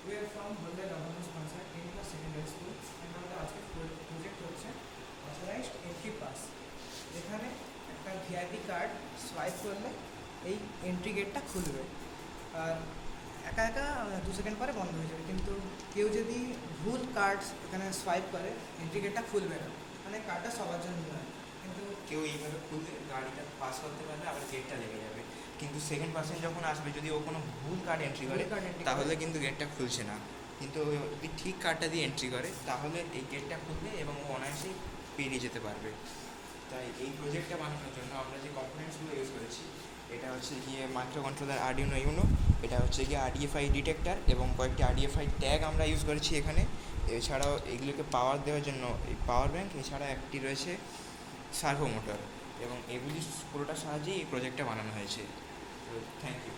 We are from Haldia Government Sponsored Technical Secondary School and আমাদের আজকে project হচ্ছে authorised entry pass. এখানে একটা ভিআইপি কার্ড সোয়াইপ করলে এই এন্ট্রি গেটটা খুলবে, আর একা একা 2 সেকেন্ড পরে বন্ধ হয়ে যাবে। কিন্তু কেউ যদি ভুল কার্ড এখানে সোয়াইপ করে এন্ট্রি গেটটা খুলবে না, মানে কার্ডটা সবার জন্য নয়। কিন্তু কেউ এইভাবে খুললে গাড়িটা পাস করতে পারলে আবার গেটটা লেগে যাবে। কিন্তু সেকেন্ড পার্সন যখন আসবে, যদি ও কোনো ভুল কার্ড এন্ট্রি করে তাহলে কিন্তু গেটটা খুলছে না। কিন্তু ও যদি ঠিক কার্ডটা দিয়ে এন্ট্রি করে তাহলে এই গেটটা খুলবে এবং ও অনায়াসেই পেরিয়ে যেতে পারবে। তাই এই প্রজেক্টটা বানানোর জন্য আমরা যে কম্পোনেন্টসগুলো ইউজ করেছি, এটা হচ্ছে গিয়ে মাইক্রো কন্ট্রোলার আরডিনো ইউনো, এটা হচ্ছে গিয়ে আরডিএফআই ডিটেক্টর এবং কয়েকটি আরডিএফআই ট্যাগ আমরা ইউজ করেছি এখানে। এছাড়াও এগুলোকে পাওয়ার দেওয়ার জন্য এই পাওয়ার ব্যাঙ্ক, এছাড়া একটি রয়েছে সার্ভো মোটর, এবং এগুলি পুরোটার সাহায্যেই এই প্রজেক্টটা বানানো হয়েছে। Thank you.